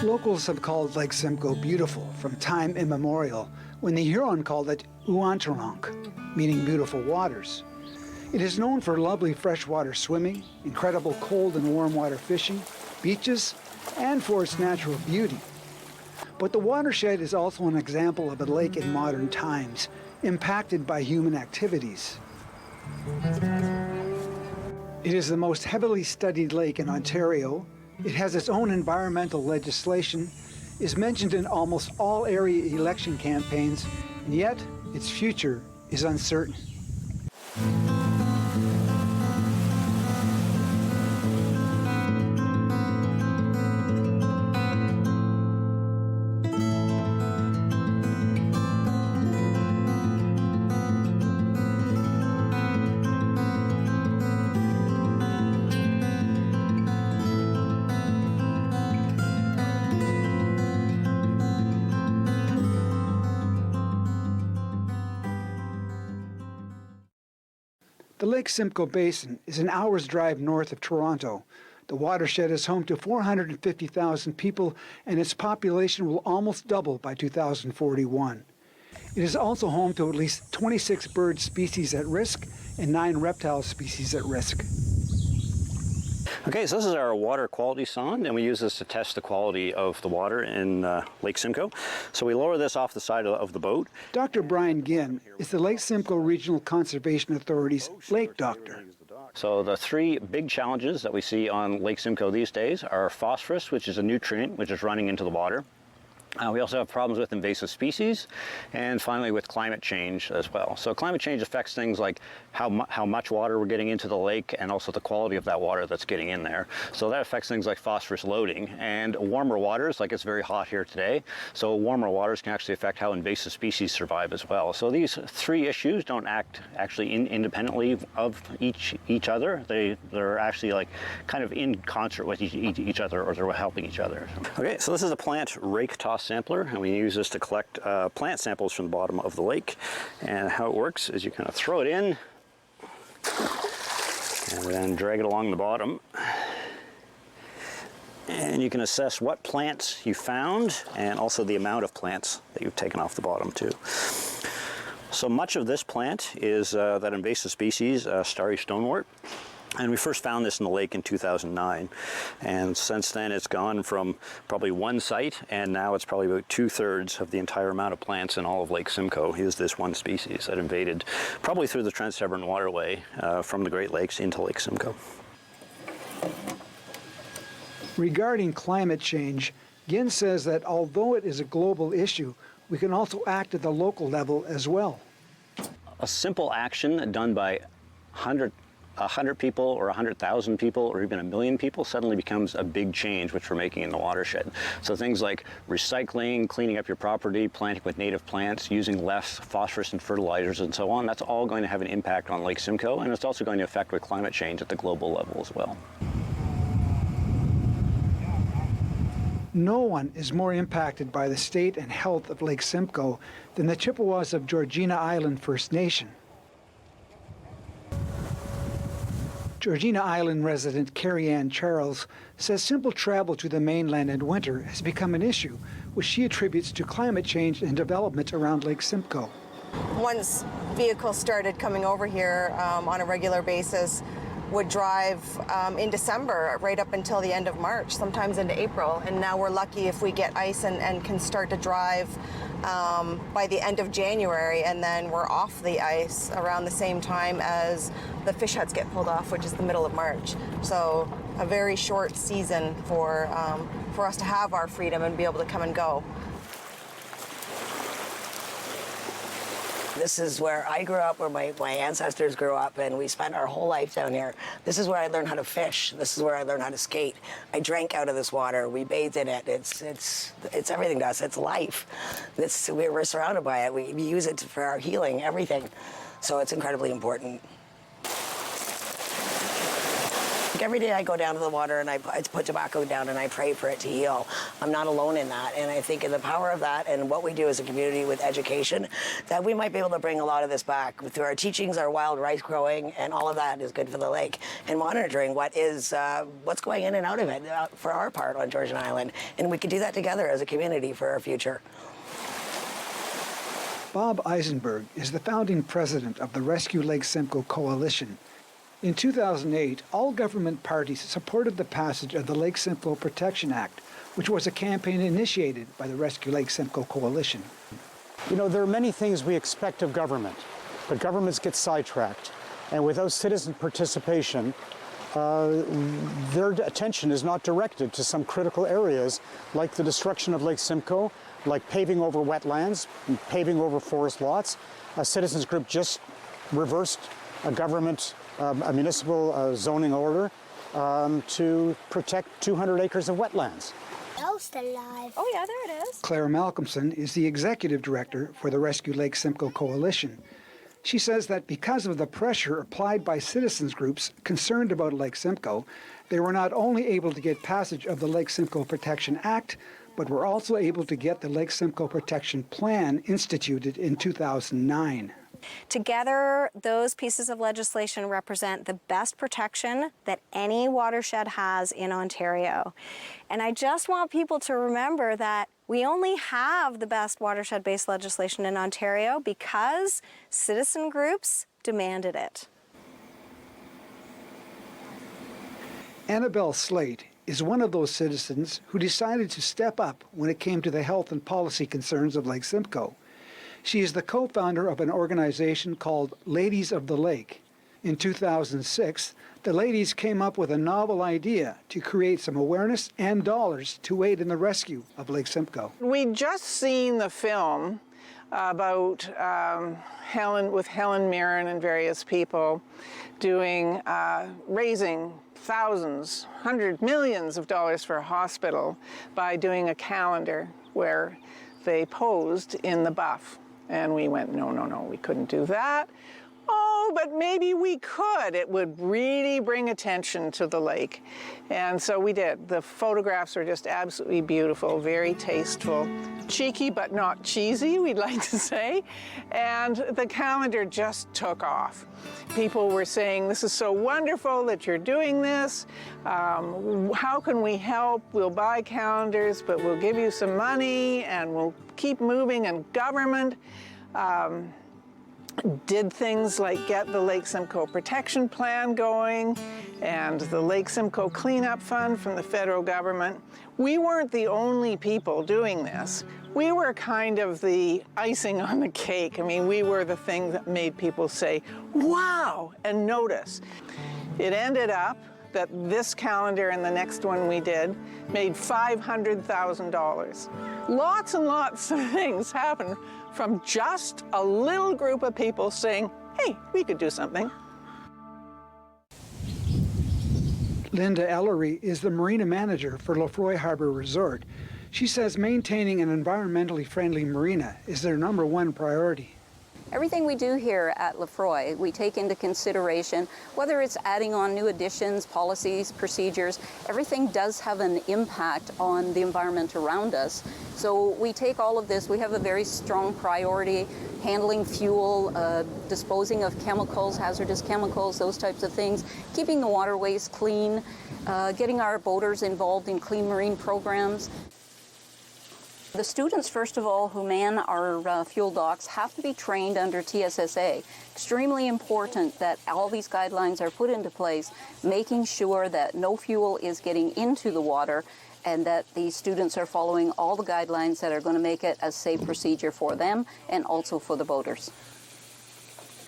Locals have called Lake Simcoe beautiful from time immemorial, when the Huron called it Uantaronk, meaning beautiful waters. It is known for lovely freshwater swimming, incredible cold and warm water fishing, beaches, and for its natural beauty. But the watershed is also an example of a lake in modern times, impacted by human activities. It is the most heavily studied lake in Ontario. It has its own environmental legislation, is mentioned in almost all area election campaigns, and yet its future is uncertain. The Lake Simcoe Basin is an hour's drive north of Toronto. The watershed is home to 450,000 people, and its population will almost double by 2041. It is also home to at least 26 bird species at risk and 9 reptile species at risk. Okay, so this is our water quality sonde, and we use this to test the quality of the water in Lake Simcoe. So we lower this off the side of the boat. Dr. Brian Ginn is the Lake Simcoe Regional Conservation Authority's lake doctor. So the 3 big challenges that we see on Lake Simcoe these days are phosphorus, which is a nutrient which is running into the water. We also have problems with invasive species, and finally with climate change as well. So climate change affects things like how much water we're getting into the lake, and also the quality of that water that's getting in there. So that affects things like phosphorus loading, and warmer waters, like it's very hot here today, so warmer waters can actually affect how invasive species survive as well. So these 3 issues don't act actually independently of each other. They're actually like kind of in concert with each other, or they're helping each other. Okay, so this is a plant rake toss sampler, and we use this to collect plant samples from the bottom of the lake. And how it works is you kind of throw it in and then drag it along the bottom, and you can assess what plants you found and also the amount of plants that you've taken off the bottom too. So much of this plant is that invasive species, starry stonewort. And we first found this in the lake in 2009, and since then it's gone from probably 1 site, and now it's probably about 2/3 of the entire amount of plants in all of Lake Simcoe is this one species that invaded probably through the Trans-Severn Waterway from the Great Lakes into Lake Simcoe. Regarding climate change, Ginn says that although it is a global issue, we can also act at the local level as well. A simple action done by 100 people or 100,000 people or even 1 million people suddenly becomes a big change which we're making in the watershed. So things like recycling, cleaning up your property, planting with native plants, using less phosphorus and fertilizers and so on, that's all going to have an impact on Lake Simcoe, and it's also going to affect with climate change at the global level as well. No one is more impacted by the state and health of Lake Simcoe than the Chippewas of Georgina Island First Nation. Georgina Island resident Kerry-Ann says simple travel to the mainland in winter has become an issue, which she attributes to climate change and development around Lake Simcoe. Once vehicles started coming over here on a regular basis, would drive in December right up until the end of March, sometimes into April. And now we're lucky if we get ice and can start to drive by the end of January, and then we're off the ice around the same time as the fish huts get pulled off, which is the middle of March. So a very short season for us to have our freedom and be able to come and go. This is where I grew up, where my ancestors grew up, and we spent our whole life down here. This is where I learned how to fish. This is where I learned how to skate. I drank out of this water. We bathed in it. It's everything to us. It's life. We're surrounded by it. We use it for our healing, everything. So it's incredibly important. Like every day I go down to the water and I put tobacco down and I pray for it to heal. I'm not alone in that. And I think in the power of that and what we do as a community with education, that we might be able to bring a lot of this back through our teachings, our wild rice growing, and all of that is good for the lake. And monitoring what's going in and out of it for our part on Georgian Island. And we could do that together as a community for our future. Bob Eisenberg is the founding president of the Rescue Lake Simcoe Coalition. In 2008, all government parties supported the passage of the Lake Simcoe Protection Act, which was a campaign initiated by the Rescue Lake Simcoe Coalition. You know, there are many things we expect of government, but governments get sidetracked. And without citizen participation, their attention is not directed to some critical areas like the destruction of Lake Simcoe, like paving over wetlands, and paving over forest lots. A citizens group just reversed a government, a municipal zoning order to protect 200 acres of wetlands. Ghost alive. Oh yeah, there it is. Claire Malcolmson is the executive director for the Rescue Lake Simcoe Coalition. She says that because of the pressure applied by citizens groups concerned about Lake Simcoe, they were not only able to get passage of the Lake Simcoe Protection Act, but were also able to get the Lake Simcoe Protection Plan instituted in 2009. Together, those pieces of legislation represent the best protection that any watershed has in Ontario. And I just want people to remember that we only have the best watershed-based legislation in Ontario because citizen groups demanded it. Annabelle Slate is one of those citizens who decided to step up when it came to the health and policy concerns of Lake Simcoe. She is the co-founder of an organization called Ladies of the Lake. In 2006, the ladies came up with a novel idea to create some awareness and dollars to aid in the rescue of Lake Simcoe. We'd just seen the film about Helen Mirren and various people doing, raising thousands, hundreds, millions of dollars for a hospital by doing a calendar where they posed in the buff. And we went, no, we couldn't do that. Oh, but maybe we could. It would really bring attention to the lake. And so we did. The photographs are just absolutely beautiful, very tasteful, cheeky but not cheesy, we'd like to say. And the calendar just took off. People were saying, this is so wonderful that you're doing this. How can we help? We'll buy calendars, but we'll give you some money and we'll keep moving. And government did things like get the Lake Simcoe Protection Plan going and the Lake Simcoe Cleanup Fund from the federal government. We weren't the only people doing this. We were kind of the icing on the cake. I mean, we were the thing that made people say, wow, and notice. It ended up that this calendar and the next one we did made $500,000. Lots and lots of things happened from just a little group of people saying, hey, we could do something. Linda Ellery is the marina manager for Lefroy Harbor Resort. She says maintaining an environmentally friendly marina is their #1 priority. Everything we do here at Lefroy, we take into consideration, whether it's adding on new additions, policies, procedures, everything does have an impact on the environment around us. So we take all of this, we have a very strong priority, handling fuel, disposing of chemicals, hazardous chemicals, those types of things, keeping the waterways clean, getting our boaters involved in clean marine programs. The students, first of all, who man our fuel docks have to be trained under TSSA. Extremely important that all these guidelines are put into place, making sure that no fuel is getting into the water and that the students are following all the guidelines that are going to make it a safe procedure for them and also for the boaters.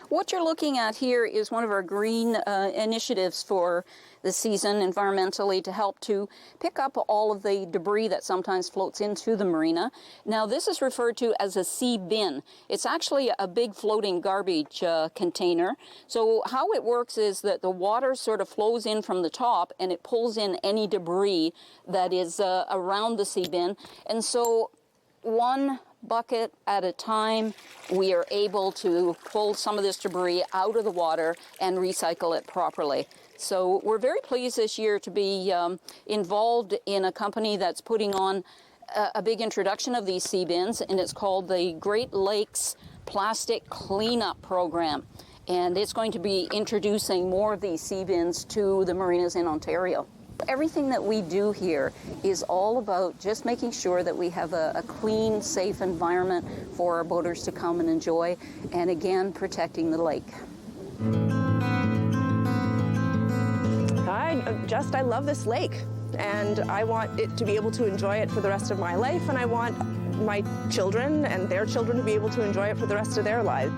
What you're looking at here is one of our green initiatives for the season environmentally to help to pick up all of the debris that sometimes floats into the marina. Now this is referred to as a sea bin. It's actually a big floating garbage container. So how it works is that the water sort of flows in from the top and it pulls in any debris that is around the sea bin. And so one bucket at a time, we are able to pull some of this debris out of the water and recycle it properly. So we're very pleased this year to be involved in a company that's putting on a big introduction of these sea bins, and it's called the Great Lakes Plastic Cleanup Program. And it's going to be introducing more of these sea bins to the marinas in Ontario. Everything that we do here is all about just making sure that we have a clean, safe environment for our boaters to come and enjoy, and again, protecting the lake. I love this lake, and I want it to be able to enjoy it for the rest of my life, and I want my children and their children to be able to enjoy it for the rest of their lives.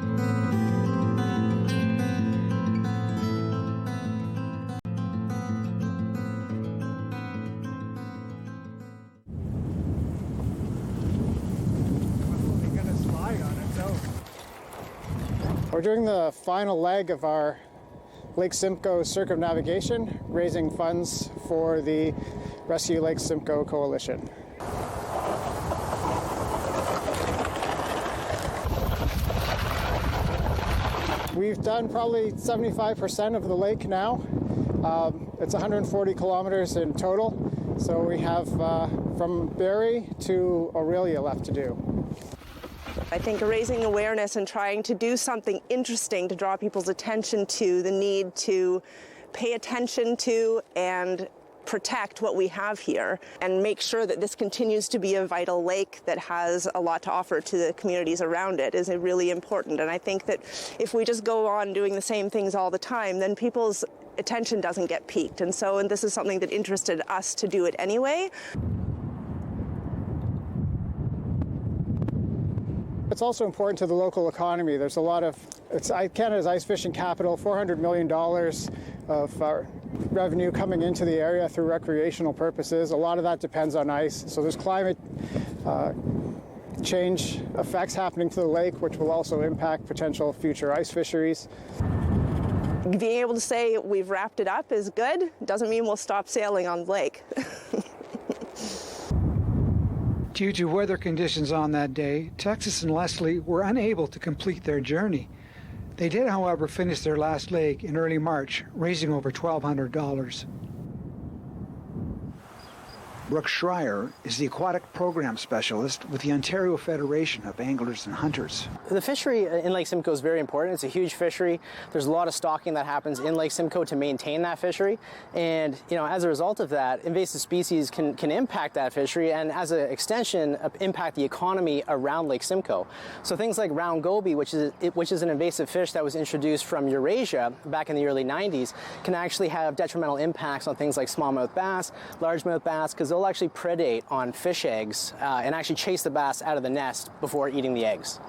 We're doing the final leg of our Lake Simcoe circumnavigation, raising funds for the Rescue Lake Simcoe Coalition. We've done probably 75% of the lake now. It's 140 kilometers in total, so we have from Barrie to Aurelia left to do. I think raising awareness and trying to do something interesting to draw people's attention to the need to pay attention to and protect what we have here and make sure that this continues to be a vital lake that has a lot to offer to the communities around it is really important. And I think that if we just go on doing the same things all the time, then people's attention doesn't get piqued. And this is something that interested us to do it anyway. It's also important to the local economy. There's a lot of, Canada's ice fishing capital, $400 million of revenue coming into the area through recreational purposes. A lot of that depends on ice. So there's climate change effects happening to the lake, which will also impact potential future ice fisheries. Being able to say we've wrapped it up is good. Doesn't mean we'll stop sailing on the lake. Due to weather conditions on that day, Texas and Leslie were unable to complete their journey. They did, however, finish their last leg in early March, raising over $1,200. Brooke Schreier is the aquatic program specialist with the Ontario Federation of Anglers and Hunters. The fishery in Lake Simcoe is very important. It's a huge fishery. There's a lot of stocking that happens in Lake Simcoe to maintain that fishery. And, as a result of that, invasive species can impact that fishery and, as an extension, impact the economy around Lake Simcoe. So things like round goby, which is an invasive fish that was introduced from Eurasia back in the early 90s, can actually have detrimental impacts on things like smallmouth bass, largemouth bass, because they'll actually predate on fish eggs and actually chase the bass out of the nest before eating the eggs.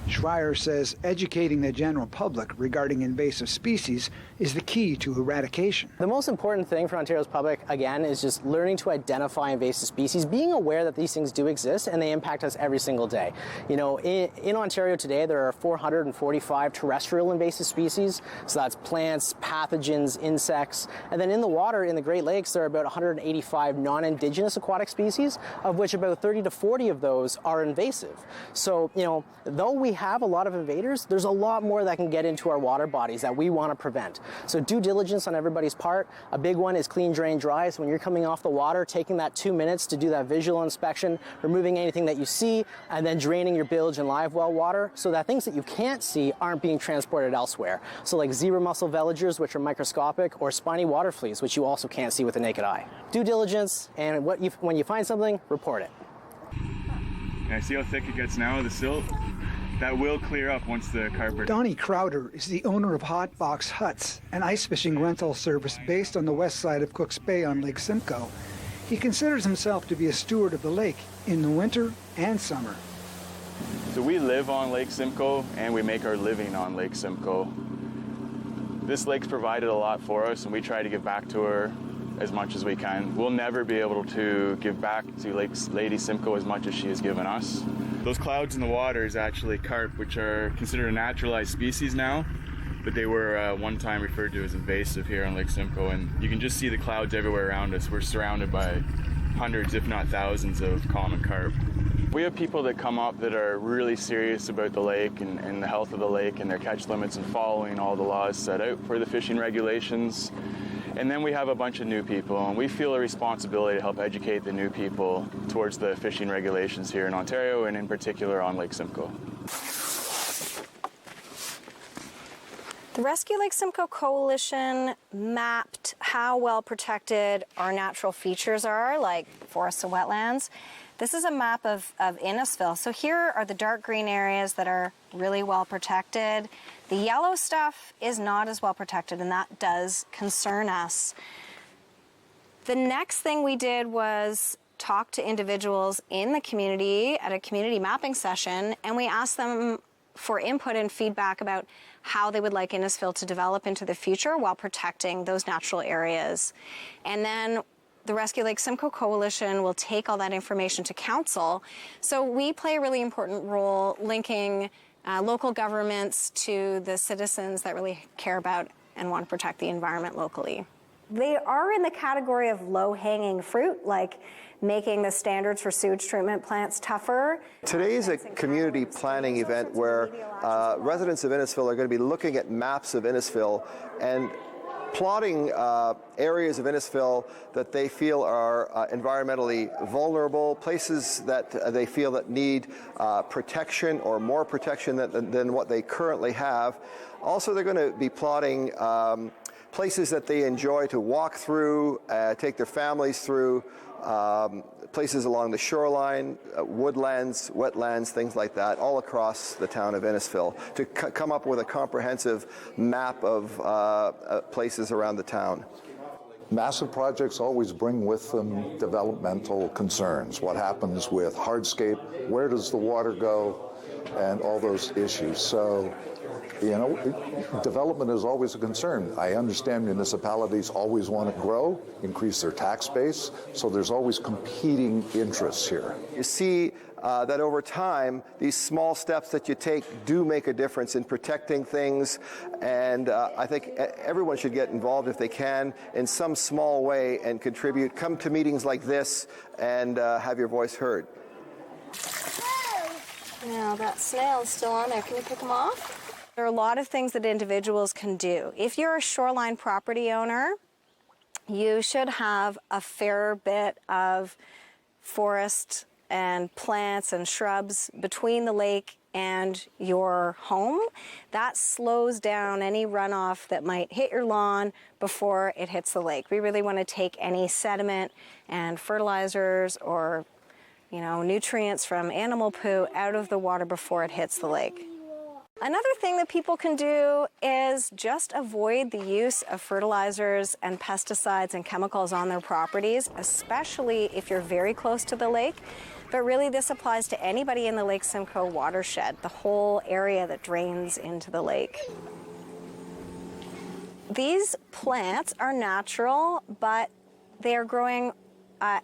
Schreier says educating the general public regarding invasive species is the key to eradication. The most important thing for Ontario's public, again, is just learning to identify invasive species, being aware that these things do exist and they impact us every single day. In Ontario today, there are 445 terrestrial invasive species, so that's plants, pathogens, insects, and then in the water, in the Great Lakes, there are about 185 non-Indigenous aquatic species, of which about 30 to 40 of those are invasive. So, though we have a lot of invaders, there's a lot more that can get into our water bodies that we want to prevent. So due diligence on everybody's part. A big one is clean, drain, dry. So when you're coming off the water, taking that 2 minutes to do that visual inspection, removing anything that you see, and then draining your bilge and live well water so that things that you can't see aren't being transported elsewhere. So like zebra mussel veligers, which are microscopic, or spiny water fleas, which you also can't see with the naked eye. Due diligence, and when you find something, report it. Yeah, see how thick it gets now, the silt? That will clear up once the carpet... Donnie Crowder is the owner of Hot Box Huts, an ice fishing rental service based on the west side of Cook's Bay on Lake Simcoe. He considers himself to be a steward of the lake in the winter and summer. So we live on Lake Simcoe and we make our living on Lake Simcoe. This lake's provided a lot for us and we try to give back to her as much as we can. We'll never be able to give back to Lady Simcoe as much as she has given us. Those clouds in the water is actually carp, which are considered a naturalized species now, but they were one time referred to as invasive here on Lake Simcoe, and you can just see the clouds everywhere around us. We're surrounded by hundreds, if not thousands, of common carp. We have people that come up that are really serious about the lake and the health of the lake and their catch limits and following all the laws set out for the fishing regulations. And then we have a bunch of new people, and we feel a responsibility to help educate the new people towards the fishing regulations here in Ontario, and in particular on Lake Simcoe. The Rescue Lake Simcoe Coalition mapped how well protected our natural features are, like forests and wetlands. This is a map of Innisfil. So here are the dark green areas that are really well protected. The yellow stuff is not as well protected, and that does concern us. The next thing we did was talk to individuals in the community at a community mapping session, and we asked them for input and feedback about how they would like Innisfil to develop into the future while protecting those natural areas. And then the Rescue Lake Simcoe Coalition will take all that information to council. So we play a really important role linking local governments to the citizens that really care about and want to protect the environment locally. They are in the category of low-hanging fruit, like making the standards for sewage treatment plants tougher. Today is a community planning event where residents of Innisfil are going to be looking at maps of Innisfil and plotting areas of Innisfil that they feel are environmentally vulnerable, places that they feel that need protection or more protection than what they currently have. Also, they're going to be plotting places that they enjoy to walk through, take their families through, places along the shoreline, woodlands, wetlands, things like that, all across the town of Innisfil, to come up with a comprehensive map of places around the town. Massive projects always bring with them developmental concerns. What happens with hardscape? Where does the water go? And all those issues. So, you know, development is always a concern. I understand municipalities always want to grow, increase their tax base, so there's always competing interests here. You see that over time, these small steps that you take do make a difference in protecting things, and I think everyone should get involved if they can in some small way and contribute. Come to meetings like this and have your voice heard. Now that snail is still on there. Can you pick them off? There are a lot of things that individuals can do. If you're a shoreline property owner, you should have a fair bit of forest and plants and shrubs between the lake and your home. That slows down any runoff that might hit your lawn before it hits the lake. We really want to take any sediment and fertilizers or nutrients from animal poo out of the water before it hits the lake. Another thing that people can do is just avoid the use of fertilizers and pesticides and chemicals on their properties, especially if you're very close to the lake. But really this applies to anybody in the Lake Simcoe watershed, the whole area that drains into the lake. These plants are natural, but they are growing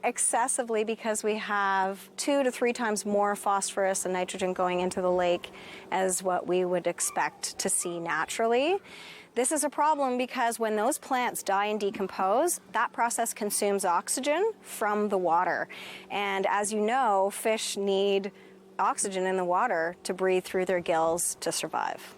excessively because we have 2 to 3 times more phosphorus and nitrogen going into the lake as what we would expect to see naturally. This is a problem because when those plants die and decompose, that process consumes oxygen from the water. And as you know, fish need oxygen in the water to breathe through their gills to survive.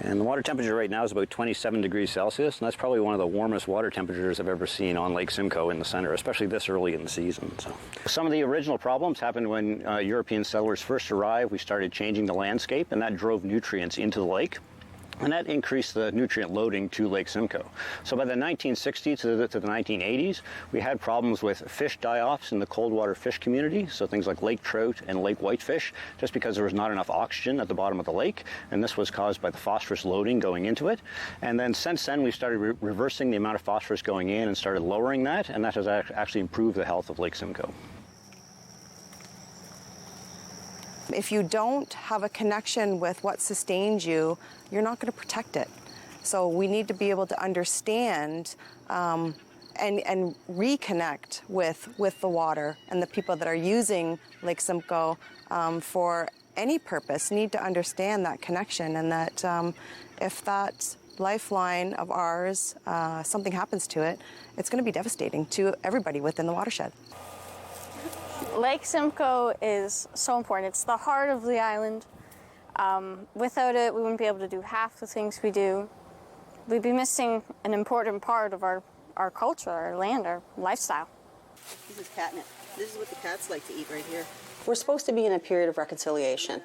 And the water temperature right now is about 27 degrees Celsius, and that's probably one of the warmest water temperatures I've ever seen on Lake Simcoe in the center, especially this early in the season. So, some of the original problems happened when European settlers first arrived. We started changing the landscape, and that drove nutrients into the lake. And that increased the nutrient loading to Lake Simcoe. So by the 1960s to the 1980s, we had problems with fish die-offs in the cold water fish community, so things like lake trout and lake whitefish, just because there was not enough oxygen at the bottom of the lake, and this was caused by the phosphorus loading going into it. And then since then, we started reversing the amount of phosphorus going in and started lowering that, and that has actually improved the health of Lake Simcoe. If you don't have a connection with what sustains you, you're not going to protect it. So we need to be able to understand and reconnect with the water, and the people that are using Lake Simcoe for any purpose need to understand that connection, and that if that lifeline of ours, something happens to it, it's going to be devastating to everybody within the watershed. Lake Simcoe is so important. It's the heart of the island. Without it, we wouldn't be able to do half the things we do. We'd be missing an important part of our culture, our land, our lifestyle. This is catnip. This is what the cats like to eat right here. We're supposed to be in a period of reconciliation.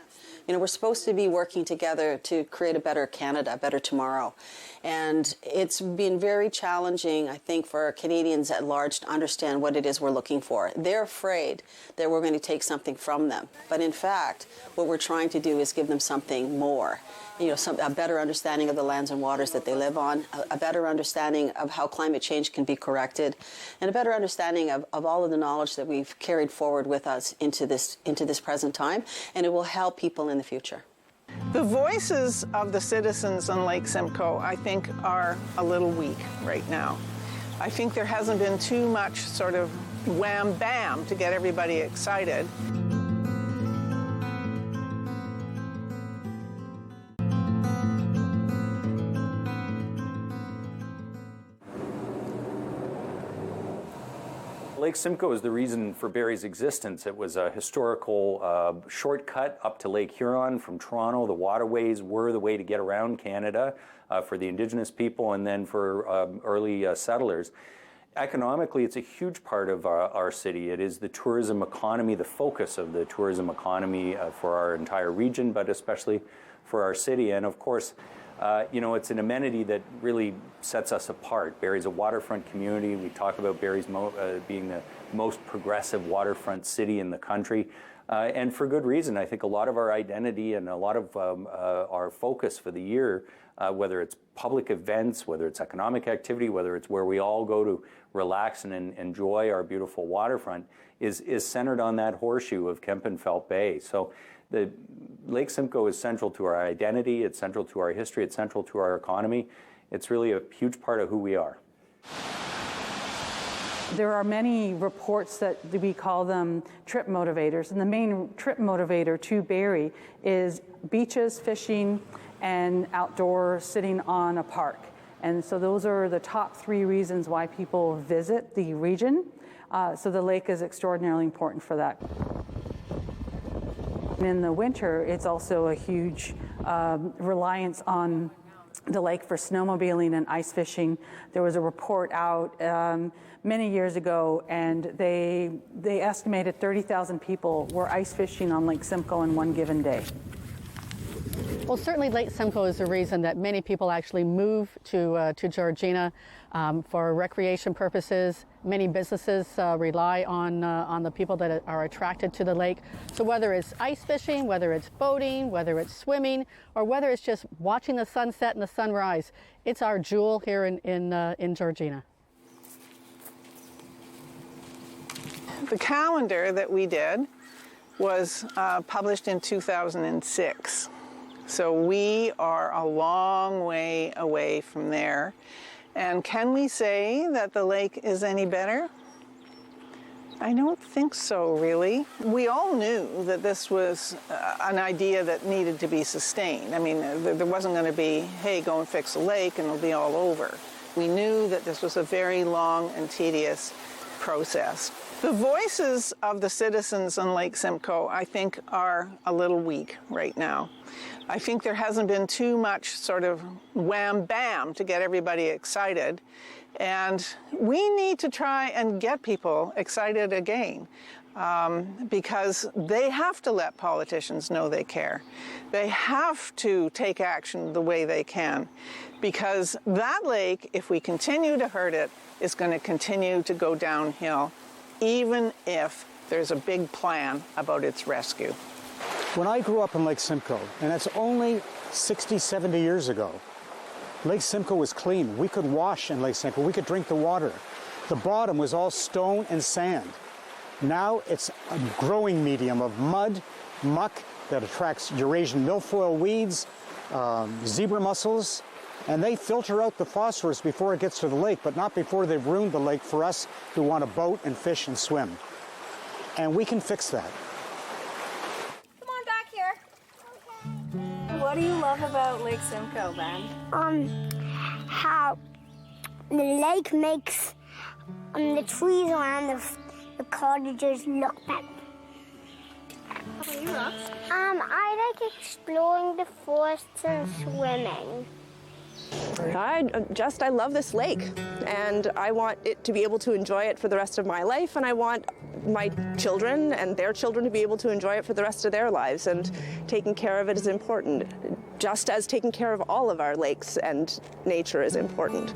You know, we're supposed to be working together to create a better Canada, a better tomorrow. And it's been very challenging, I think, for Canadians at large to understand what it is we're looking for. They're afraid that we're going to take something from them. But in fact, what we're trying to do is give them something more. You know, a better understanding of the lands and waters that they live on, a better understanding of how climate change can be corrected, and a better understanding of all of the knowledge that we've carried forward with us into this present time, and it will help people in the future. The voices of the citizens on Lake Simcoe, I think, are a little weak right now. I think there hasn't been too much sort of wham-bam to get everybody excited. Lake Simcoe is the reason for Barrie's existence. It was a historical shortcut up to Lake Huron from Toronto. The waterways were the way to get around Canada for the Indigenous people and then for early settlers. Economically, it's a huge part of our city. It is the tourism economy, the focus of the tourism economy for our entire region, but especially for our city. And of course, you know, it's an amenity that really sets us apart. Barrie's a waterfront community. We talk about Barrie's being the most progressive waterfront city in the country, and for good reason. I think a lot of our identity and a lot of our focus for the year, whether it's public events, whether it's economic activity, whether it's where we all go to relax and enjoy our beautiful waterfront, is centered on that horseshoe of Kempenfelt Bay. So the Lake Simcoe is central to our identity, it's central to our history, it's central to our economy. It's really a huge part of who we are. There are many reports that we call them trip motivators, and the main trip motivator to Barrie is beaches, fishing, and outdoor sitting on a park. And so those are the top 3 reasons why people visit the region. So the lake is extraordinarily important for that. In the winter, it's also a huge reliance on the lake for snowmobiling and ice fishing. There was a report out many years ago, and they estimated 30,000 people were ice fishing on Lake Simcoe in one given day. Well, certainly Lake Simcoe is the reason that many people actually move to Georgina for recreation purposes. Many businesses rely on the people that are attracted to the lake. So whether it's ice fishing, whether it's boating, whether it's swimming, or whether it's just watching the sunset and the sunrise, it's our jewel here in Georgina. The calendar that we did was published in 2006. So we are a long way away from there. And can we say that the lake is any better? I don't think so, really. We all knew that this was an idea that needed to be sustained. I mean, there wasn't going to be, hey, go and fix a lake and it'll be all over. We knew that this was a very long and tedious process. The voices of the citizens on Lake Simcoe, I think, are a little weak right now. I think there hasn't been too much sort of wham-bam to get everybody excited. And we need to try and get people excited again because they have to let politicians know they care. They have to take action the way they can because that lake, if we continue to hurt it, is going to continue to go downhill, even if there's a big plan about its rescue. When I grew up in Lake Simcoe, and that's only 60, 70 years ago, Lake Simcoe was clean. We could wash in Lake Simcoe. We could drink the water. The bottom was all stone and sand. Now it's a growing medium of mud, muck that attracts Eurasian milfoil weeds, zebra mussels, and they filter out the phosphorus before it gets to the lake, but not before they've ruined the lake for us who want to boat and fish and swim. And we can fix that. Come on back here. What do you love about Lake Simcoe, Ben? How the lake makes the trees around the cottages look better. I like exploring the forests and swimming. I love this lake, and I want it to be able to enjoy it for the rest of my life, and I want my children and their children to be able to enjoy it for the rest of their lives, and taking care of it is important, just as taking care of all of our lakes and nature is important.